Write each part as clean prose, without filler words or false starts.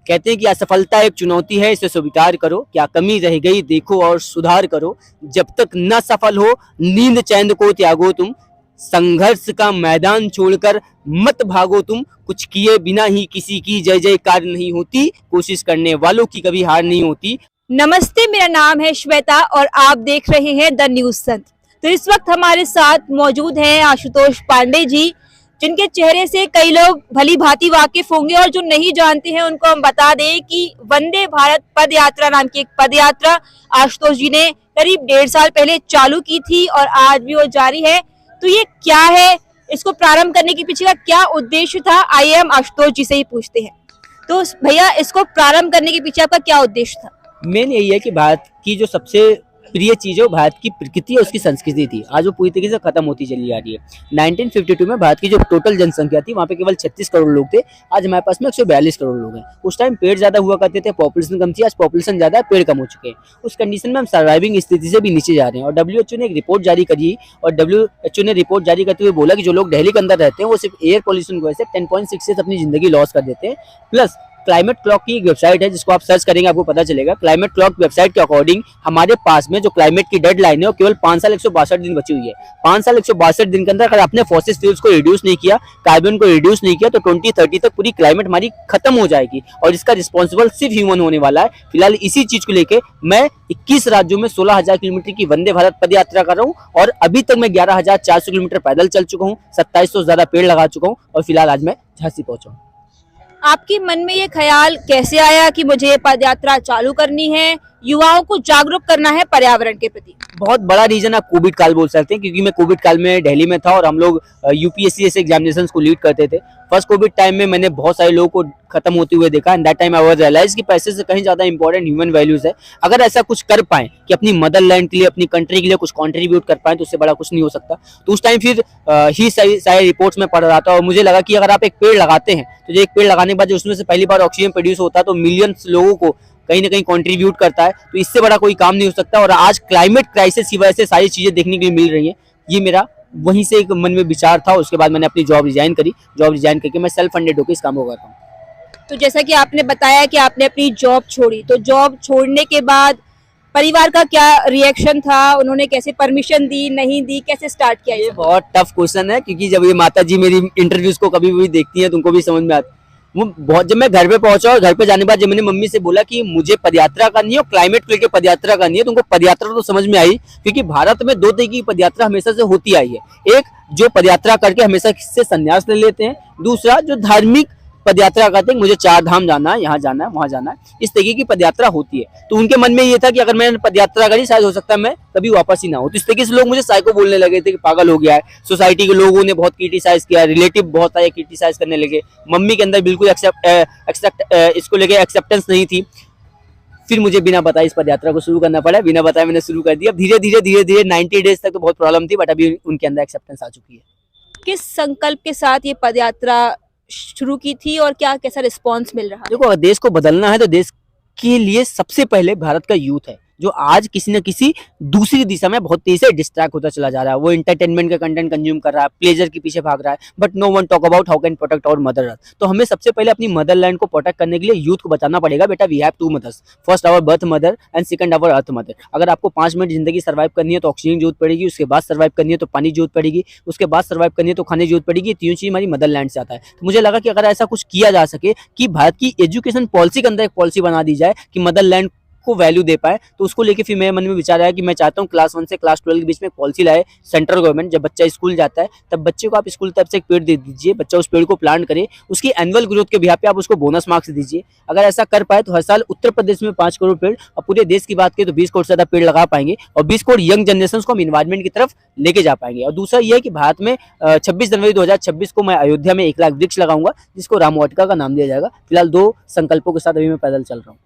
कहते हैं कि असफलता एक चुनौती है, इसे स्वीकार करो, क्या कमी रह गई देखो और सुधार करो, जब तक न सफल हो नींद चैन को त्यागो तुम, संघर्ष का मैदान छोड़कर मत भागो तुम, कुछ किए बिना ही किसी की जय जयकार नहीं होती, कोशिश करने वालों की कभी हार नहीं होती। नमस्ते, मेरा नाम है श्वेता और आप देख रहे हैं द न्यूज संत। तो इस वक्त हमारे साथ मौजूद हैं आशुतोष पांडे जी, जिनके चेहरे से कई लोग भली भांति वाकिफ होंगे और जो नहीं जानते हैं उनको हम बता दें कि वंदे भारत पद यात्रा नाम की एक पद यात्रा आशुतोष जी ने करीब 1.5 साल पहले चालू की थी और आज भी वो जारी है। तो ये क्या है, इसको प्रारंभ करने के पीछे का क्या उद्देश्य था, आइए हम आशुतोष जी से ही पूछते हैं। तो भैया, इसको प्रारंभ करने के पीछे आपका क्या उद्देश्य था? मेन यही है कि भारत की जो सबसे प्रिय चीज है वो भारत की प्रकृति और उसकी संस्कृति थी, आज वो पूरी तरीके से खत्म होती चली जा रही है। 1952 में भारत की जो टोटल जनसंख्या थी वहाँ पे केवल 36 करोड़ लोग थे, आज हमारे पास में 142 करोड़ लोग हैं। उस टाइम पेड़ ज्यादा हुआ करते थे, पॉपुलेशन कम थी, आज पॉपुलेशन ज्यादा है, पेड़ कम हो चुके हैं। उस कंडीशन में हम सर्वाइविंग स्थिति से भी नीचे जा रहे हैं। और WHO ने एक रिपोर्ट जारी करी और WHO ने रिपोर्ट जारी करते हुए बोला कि जो लोग दिल्ली के अंदर रहते हैं वो सिर्फ एयर पॉल्यूशन की वजह से 10.6 से अपनी जिंदगी लॉस कर देते हैं। प्लस क्लाइमेट क्लॉक की एक वेबसाइट है जिसको आप सर्च करेंगे आपको पता चलेगा। क्लाइमेट क्लॉक वेबसाइट के अकॉर्डिंग हमारे पास में जो क्लाइमेट की डेडलाइन है वो केवल 5 साल 162 दिन बची हुई है। 5 साल 162 दिन के अंदर अगर आपने फॉसिल फ्यूल्स को रिड्यूस नहीं किया, कार्बन को रिड्यूस नहीं किया, तो 2030 तक पूरी क्लाइमेट हमारी खत्म हो जाएगी और इसका रिस्पॉन्सिबल सिर्फ ह्यूमन होने वाला है। फिलहाल इसी चीज को लेकर मैं 21 राज्यों में 16,000 किलोमीटर की वंदे भारत पद यात्रा कर रहा हूँ और अभी तक मैं 11,400 किलोमीटर पैदल चल चुका हूँ, 2700 से ज्यादा पेड़ लगा चुका हूँ और फिलहाल आज मैं झांसी पहुंचा हूँ। आपके मन में ये ख्याल कैसे आया कि मुझे पद यात्रा चालू करनी है, युवाओं को जागरूक करना है पर्यावरण के प्रति? बहुत बड़ा रीजन आप कोविड काल बोल सकते हैं, क्योंकि मैं कोविड काल में दिल्ली में था और हम लोग UPSC जैसे एग्जामिनेशंस को लीड करते थे। फर्स्ट कोविड टाइम में मैंने बहुत सारे लोगों को खत्म होते हुए देखा and that time I was realize कि पैसे से कहीं ज्यादा इंपॉर्टेंट ह्यूमन वैल्यूज है। अगर ऐसा कुछ कर पाए कि अपनी मदरलैंड के लिए, अपनी कंट्री के लिए कुछ कंट्रीब्यूट कर पाए तो उससे बड़ा कुछ नहीं हो सकता। तो उस टाइम फिर ही सारे रिपोर्ट्स में पढ़ रहा था और मुझे लगा कि अगर आप एक पेड़ लगाते हैं तो जो एक पेड़ लगाने के बाद जो उसमें से पहली बार ऑक्सीजन प्रोड्यूस होता है तो मिलियंस लोगों को कहीं ना कहीं कंट्रीब्यूट करता है, तो इससे बड़ा कोई काम नहीं हो सकता। और आज क्लाइमेट क्राइसिस की वजह से सारी चीजें देखने के लिए मिल रही हैं। ये मेरा वहीं से एक मन में विचार था। उसके बाद मैंने अपनी जॉब रिजाइन करी। जॉब रिजाइन करके मैं सेल्फ फंडेड होकर इस काम को कर रहा हूँ। तो जैसा कि आपने बताया कि आपने अपनी जॉब छोड़ी, तो जॉब छोड़ने के बाद परिवार का क्या रिएक्शन था? उन्होंने कैसे परमिशन दी, नहीं दी, कैसे स्टार्ट किया? ये बहुत टफ क्वेश्चन है, क्योंकि जब ये माता जी मेरी इंटरव्यूज को कभी भी देखती हैं तो उनको भी समझ में आता। वो बहुत, जब मैं घर पे पहुंचा और घर पे जाने के बाद जब मैंने मम्मी से बोला कि मुझे पदयात्रा करनी है और क्लाइमेट को लेकर पदयात्रा करनी है, तो उनको पदयात्रा तो समझ में आई, क्योंकि भारत में 2 तरह की पदयात्रा हमेशा से होती आई है। एक जो पदयात्रा करके हमेशा से संन्यास ले लेते हैं, दूसरा जो धार्मिक पदयात्रा करते हैं, मुझे 4 धाम जाना है, यहाँ जाना है, वहां जाना है, इस तरीके की पदयात्रा होती है। तो उनके मन में ये था कि अगर मैंने पदयात्रा करी शायद हो सकता है मैं कभी वापस ही ना हो। तो इस तरीके से लोग मुझे साइको बोलने लगे थे कि पागल हो गया है। सोसाइटी के लोगों ने बहुत क्रिटिसाइज किया, रिलेटिव बहुत सारे क्रिटिसाइज करने लगे। मम्मी के अंदर बिल्कुल इसको लेके एक्सेप्टेंस नहीं थी। फिर मुझे बिना बताए इस पदयात्रा को शुरू करना पड़ा। बिना बताए मैंने शुरू कर दिया। धीरे धीरे 90 डेज तक तो बहुत प्रॉब्लम थी, बट अभी उनके अंदर एक्सेप्टेंस आ चुकी है। किस संकल्प के साथ ये पदयात्रा शुरू की थी और क्या कैसा रिस्पांस मिल रहा है? देखो, अगर देश को बदलना है तो देश के लिए सबसे पहले भारत का यूथ है, जो आज किसी न किसी दूसरी दिशा में बहुत तेजी से डिस्ट्रैक्ट होता चला जा रहा है। वो एंटरटेनमेंट का कंटेंट कंज्यूम कर रहा है, प्लेजर के पीछे भाग रहा है, but no one talk about how can protect our mother earth. तो हमें सबसे पहले अपनी मदरलैंड को प्रोटेक्ट करने के लिए यूथ को बताना पड़ेगा, बेटा we have 2 mothers, first our birth mother and second our earth mother. अगर आपको 5 मिनट जिंदगी सर्वाइव करनी है तो ऑक्सीजन की जरूरत पड़ेगी, उसके बाद सर्वाइव करनी है तो पानी की जरूरत पड़ेगी, उसके बाद सर्वाइव करनी है तो खाने की जरूरत पड़ेगी। तीनों चीज हमारी मदरलैंड से आता है। तो मुझे लगा कि अगर ऐसा कुछ किया जा सके कि भारत की एजुकेशन पॉलिसी के अंदर एक पॉलिसी बना दी जाए कि मदरलैंड को वैल्यू दे पाए, तो उसको लेके फिर मेरे मन में विचार आया कि मैं चाहता हूँ क्लास 1 से क्लास 12 के बीच में एक पॉलिसी लाए सेंट्रल गवर्नमेंट। जब बच्चा स्कूल जाता है तब बच्चे को आप स्कूल तरफ से एक पेड़ दे दीजिए, बच्चा उस पेड़ को प्लांट करे, उसकी एनुअल ग्रोथ के बिहाफ पे आप उसको बोनस मार्क्स दीजिए। अगर ऐसा कर पाए तो हर साल उत्तर प्रदेश में 5 करोड़ पेड़ और पूरे देश की बात करें तो 20 करोड़ से ज्यादा पेड़ लगा पाएंगे और 20 करोड़ यंग जनरेशन को हम इन्वायरमेंट की तरफ लेके जा पाएंगे। और दूसरा ये है कि भारत में 26 जनवरी 2026 को मैं अयोध्या में 1 लाख वृक्ष लगाऊंगा, जिसको राम वाटिका का नाम दिया जाएगा। फिलहाल 2 संकल्पों के साथ अभी मैं पैदल चल रहा हूँ।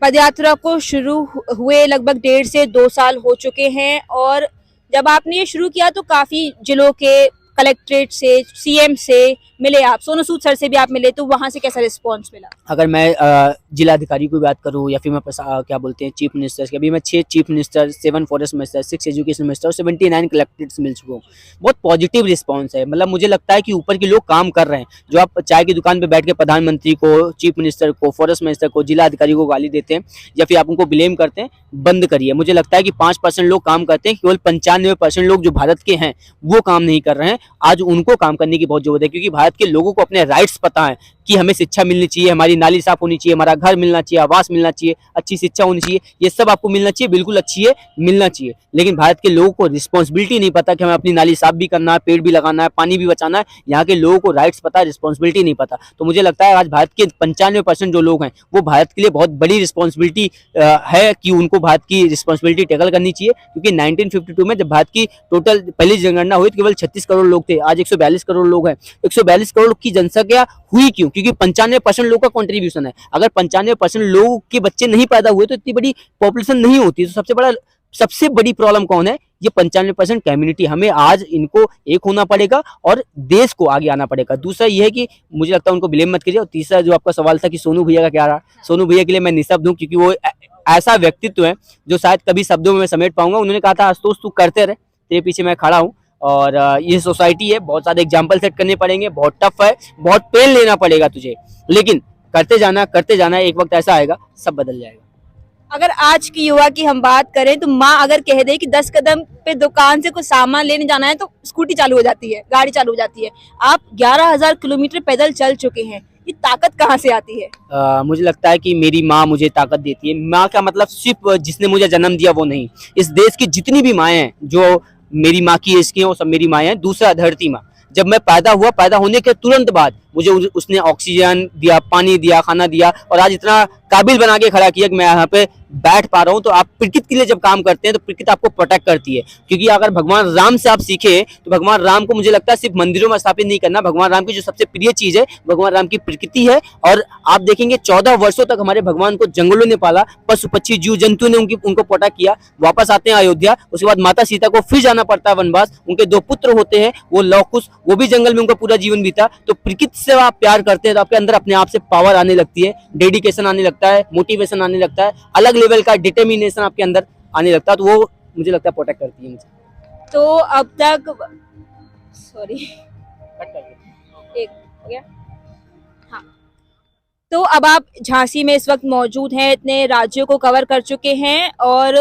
पदयात्रा को शुरू हुए लगभग 1.5 से 2 साल हो चुके हैं और जब आपने ये शुरू किया तो काफी जिलों के कलेक्ट्रेट से, सीएम से मिले, आप सोनू सूद सर से भी आप मिले, तो वहां से कैसा रिस्पॉन्स मिला? अगर मैं जिलाधिकारी की बात करूँ या फिर मैं क्या बोलते हैं चीफ मिनिस्टर्स के, अभी मैं 6 chief minister, 7 forest minister, 6 education minister और 79 कलेक्ट्रेट्स मिल चुका हूँ। बहुत पॉजिटिव रिस्पांस है, मतलब मुझे लगता है कि ऊपर के लोग काम कर रहे हैं। जो आप चाय की दुकान पे बैठ के प्रधानमंत्री को, चीफ मिनिस्टर को, फॉरेस्ट मिनिस्टर को, जिला अधिकारी को गाली देते हैं या फिर आप उनको ब्लेम करते हैं, बंद करिए। मुझे लगता है कि 5% लोग काम करते हैं, केवल 95% लोग जो भारत के हैं वो काम नहीं कर रहे हैं। आज उनको काम करने की बहुत जरूरत है, क्योंकि भारत के लोगों को अपने राइट्स पता है कि हमें शिक्षा मिलनी चाहिए, हमारी नाली साफ होनी चाहिए, हमारा घर मिलना चाहिए, आवास मिलना चाहिए, अच्छी शिक्षा होनी चाहिए, ये सब आपको मिलना चाहिए, बिल्कुल अच्छी है, मिलना चाहिए। लेकिन भारत के लोगों को रिस्पॉन्सिबिलिटी नहीं पता कि हमें अपनी नाली साफ भी करना है, पेड़ भी लगाना है, पानी भी बचाना है। यहाँ के लोगों को राइट्स पता है, रिस्पॉन्सिबिलिटी नहीं पता। तो मुझे लगता है आज भारत के 95% जो लोग हैं वो भारत के लिए बहुत बड़ी रिस्पॉन्सिबिलिटी है कि उनको भारत की रिस्पॉन्सिबिलिटी टैकल करनी चाहिए। क्योंकि 1952 में जब भारत की टोटल पहली जनगणना हुई तो केवल 36 करोड़ लोग थे, आज 142 करोड़ लोग हैं। 142 करोड़ की जनसंख्या हुई क्यों? क्योंकि 95% लोग का कंट्रीब्यूशन है। अगर 95% लोग के बच्चे नहीं पैदा हुए तो इतनी बड़ी पॉपुलेशन नहीं होती। तो सबसे बड़ी प्रॉब्लम कौन है? ये 95% कम्युनिटी। हमें आज इनको एक होना पड़ेगा और देश को आगे आना पड़ेगा। दूसरा ये है कि मुझे लगता है उनको ब्लेम मत करिए। और तीसरा जो आपका सवाल था कि सोनू भैया का क्या रहा, सोनू भैया के लिए मैं निशब्द हूँ, क्योंकि वो ऐसा व्यक्तित्व है जो शायद कभी शब्दों में मैं समेट पाऊंगा। उन्होंने कहा था आशुतोष तू करते रहे, तेरे पीछे मैं खड़ा हूँ। और ये सोसाइटी है, बहुत सारे एग्जाम्पल सेट करने पड़ेंगे, बहुत टफ है, बहुत पेन लेना पड़ेगा तुझे, लेकिन करते जाना, एक वक्त ऐसा आएगा सब बदल जाएगा। अगर आज की युवा की हम बात करें तो माँ अगर कह दे कि 10 कदम पे दुकान से कुछ सामान लेने जाना है तो स्कूटी चालू हो जाती है, गाड़ी चालू हो जाती है। आप 11,000 किलोमीटर पैदल चल चुके हैं, ये ताकत कहाँ से आती है? मुझे लगता है कि मेरी माँ मुझे ताकत देती है। माँ का मतलब सिर्फ जिसने मुझे जन्म दिया वो नहीं, इस देश की जितनी भी माएँ हैं जो मेरी माँ की एज की हैं वो सब मेरी माएँ हैं। दूसरा धरती माँ, जब मैं पैदा होने के तुरंत बाद मुझे उसने ऑक्सीजन दिया, पानी दिया, खाना दिया और आज इतना काबिल बना के खड़ा किया कि मैं यहाँ पे बैठ पा रहा हूँ। तो आप प्रकृति के लिए जब काम करते हैं तो प्रकृति आपको प्रोटेक्ट करती है। क्योंकि अगर भगवान राम से आप सीखे तो भगवान राम को मुझे लगता है सिर्फ मंदिरों में स्थापित नहीं करना। भगवान राम की जो सबसे प्रिय चीज है भगवान राम की प्रकृति है। और आप देखेंगे 14 वर्षों तक हमारे भगवान को जंगलों ने पाला, पशु पक्षी जीव जंतु ने उनको प्रोटेक्ट किया। वापस आते हैं अयोध्या, उसके बाद माता सीता को फिर जाना पड़ता है वनवास। उनके 2 पुत्र होते हैं, वो लव कुश, वो भी जंगल में उनका पूरा जीवन बीता। तो प्रकृति से आप प्यार करते हैं तो आपके अंदर अपने आप से पावर आने लगती है, डेडिकेशन आने लगता है, मोटिवेशन आने लगता है, अलग लेवल का डिटर्मिनेशन आपके अंदर आने लगता है। तो वो मुझे लगता है प्रोटेक्ट करती है मुझे। तो अब तक एक हो गया। हाँ, तो अब आप झांसी में इस वक्त मौजूद हैं, इतने राज्यों को कवर कर चुके हैं और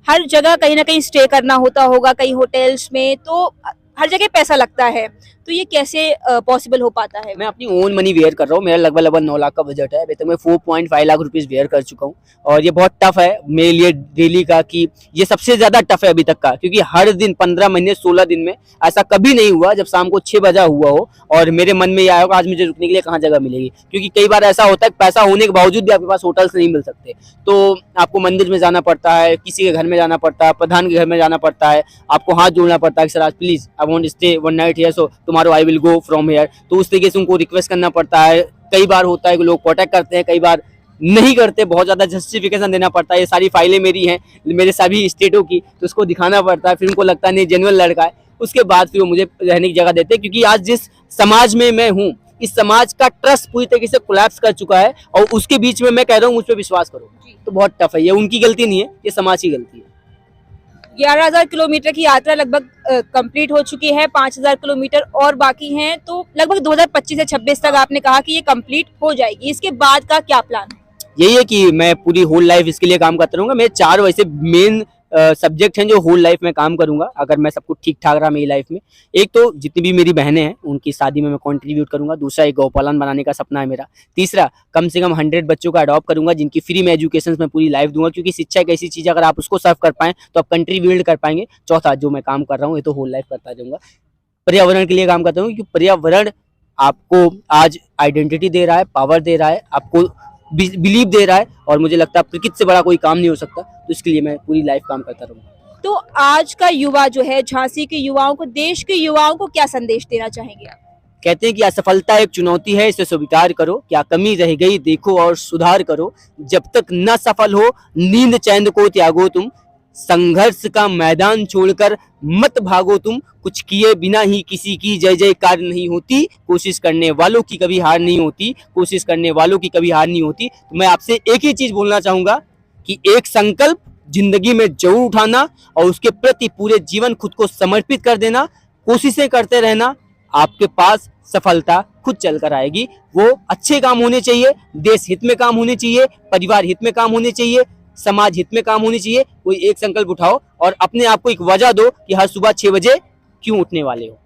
हर जगह कहीं ना कहीं स्टे करना होता होगा, कई होटल्स में, तो हर जगह पैसा लगता है। तो ये कैसे पॉसिबल हो पाता है? मैं अपनी ओन मनी वेयर कर रहा हूँ। मेरा लगभग 9 लाख का बजट है। अभी तक मैं 4.5 लाख रुपीस वेयर कर चुका हूँ और ये बहुत टफ है मेरे लिए डेली का, कि ये सबसे ज्यादा टफ है अभी तक का। क्योंकि हर दिन 15 महीने 16 दिन में ऐसा कभी नहीं हुआ जब शाम को 6 बजा हुआ हो और मेरे मन में ये आया होगा आज मुझे रुकने के लिए कहाँ जगह मिलेगी। क्योंकि कई बार ऐसा होता है पैसा होने के बावजूद भी आपके पास होटल्स नहीं मिल सकते, तो आपको मंदिर में जाना पड़ता है, किसी के घर में जाना पड़ता है, प्रधान के घर में जाना पड़ता है, आपको हाथ जोड़ना पड़ता है कि सर आज please I want stay 1 night here, so tomorrow I will go from here. तो उस तरीके से उनको रिक्वेस्ट करना पड़ता है। कई बार होता है कि लोग कॉन्टेक्ट करते हैं, कई बार नहीं करते, बहुत ज्यादा जस्टिफिकेशन देना पड़ता है। ये सारी फाइलें मेरी हैं, मेरे सभी स्टेटों की, तो उसको दिखाना पड़ता है। फिर उनको लगता है नहीं जेन्युइन लड़का है, उसके बाद फिर वो मुझे रहने की जगह देते हैं। क्योंकि आज जिस समाज में मैं हूँ, इस समाज का ट्रस्ट पूरी तरीके से कोलैप्स कर चुका है और उसके बीच में मैं कह रहा हूँ मुझ पर विश्वास करो, तो बहुत टफ है। ये उनकी गलती नहीं है, ये समाज की गलती है। 11,000 किलोमीटर की यात्रा लगभग कंप्लीट हो चुकी है, 5,000 किलोमीटर और बाकी हैं, तो लगभग 2025 से 26 तक आपने कहा कि ये कंप्लीट हो जाएगी। इसके बाद का क्या प्लान है? यही है कि मैं पूरी होल लाइफ इसके लिए काम करता रहूंगा। मेरे 4 वैसे मेन सब्जेक्ट हैं जो होल लाइफ में काम करूंगा अगर मैं सब कुछ ठीक ठाक रहा मेरी लाइफ में। एक तो जितनी भी मेरी बहनें हैं उनकी शादी में मैं कंट्रीब्यूट करूंगा। दूसरा एक गौपालन बनाने का सपना है मेरा। तीसरा कम से कम 100 बच्चों का अडॉप्ट करूंगा जिनकी फ्री में एजुकेशन में पूरी लाइफ दूंगा, क्योंकि शिक्षा एक ऐसी चीज़ अगर आप उसको सर्व कर पाएं तो आप कंट्री बिल्ड कर पाएंगे। चौथा जो मैं काम कर रहा हूँ ये तो होल लाइफ करता रहूंगा, पर्यावरण के लिए काम करता हूँ, क्योंकि पर्यावरण आपको आज आइडेंटिटी दे रहा है, पावर दे रहा है, आपको बिलीव दे रहा है और मुझे लगता है प्रकृति से बड़ा कोई काम नहीं हो सकता। तो इसके लिए मैं पूरी लाइफ काम करता रहूंगा। तो आज का युवा जो है, झांसी के युवाओं को, देश के युवाओं को क्या संदेश देना चाहेंगे आप? कहते हैं कि असफलता एक चुनौती है, इसे स्वीकार करो, क्या कमी रह गई देखो और सुधार करो, जब तक न सफल हो नींद चैन को त्यागो तुम, संघर्ष का मैदान छोड़कर मत भागो तुम, कुछ किए बिना ही किसी की जय जयकार नहीं होती, कोशिश करने वालों की कभी हार नहीं होती, कोशिश करने वालों की कभी हार नहीं होती। तो मैं आपसे एक ही चीज बोलना चाहूंगा कि एक संकल्प जिंदगी में जरूर उठाना और उसके प्रति पूरे जीवन खुद को समर्पित कर देना, कोशिशें करते रहना, आपके पास सफलता खुद चल कर आएगी। वो अच्छे काम होने चाहिए, देश हित में काम होने चाहिए, परिवार हित में काम होने चाहिए, समाज हित में काम होनी चाहिए। कोई एक संकल्प उठाओ और अपने आप को एक वजह दो कि हर सुबह 6 बजे क्यों उठने वाले हो।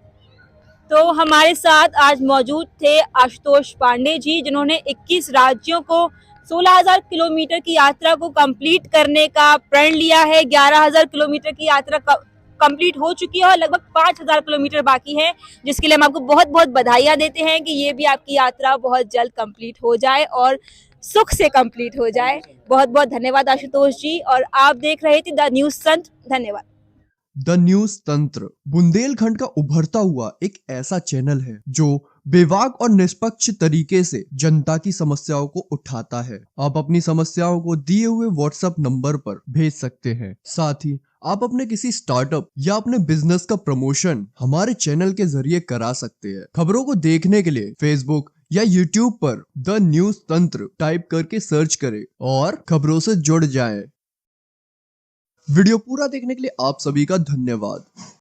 तो हमारे साथ आज मौजूद थे आशुतोष पांडे जी, जिन्होंने 21 राज्यों को 16,000 किलोमीटर की यात्रा को कंप्लीट करने का प्रण लिया है। 11,000 किलोमीटर की यात्रा कंप्लीट हो चुकी है और लगभग 5,000 किलोमीटर बाकी है, जिसके लिए हम आपको बहुत बहुत बधाइयाँ देते हैं कि ये भी आपकी यात्रा बहुत जल्द कंप्लीट हो जाए और सुख से कंप्लीट हो जाए। बहुत बहुत धन्यवाद आशुतोष जी। और आप देख रहे थे द न्यूज तंत्र। धन्यवाद। द न्यूज तंत्र बुंदेलखंड का उभरता हुआ एक ऐसा चैनल है जो बेबाक और निष्पक्ष तरीके से जनता की समस्याओं को उठाता है। आप अपनी समस्याओं को दिए हुए व्हाट्सएप नंबर पर भेज सकते हैं। साथ ही आप अपने किसी स्टार्टअप या अपने बिजनेस का प्रमोशन हमारे चैनल के जरिए करा सकते हैं। खबरों को देखने के लिए फेसबुक या यूट्यूब पर द न्यूज तंत्र टाइप करके सर्च करें और खबरों से जुड़ जाएं। वीडियो पूरा देखने के लिए आप सभी का धन्यवाद।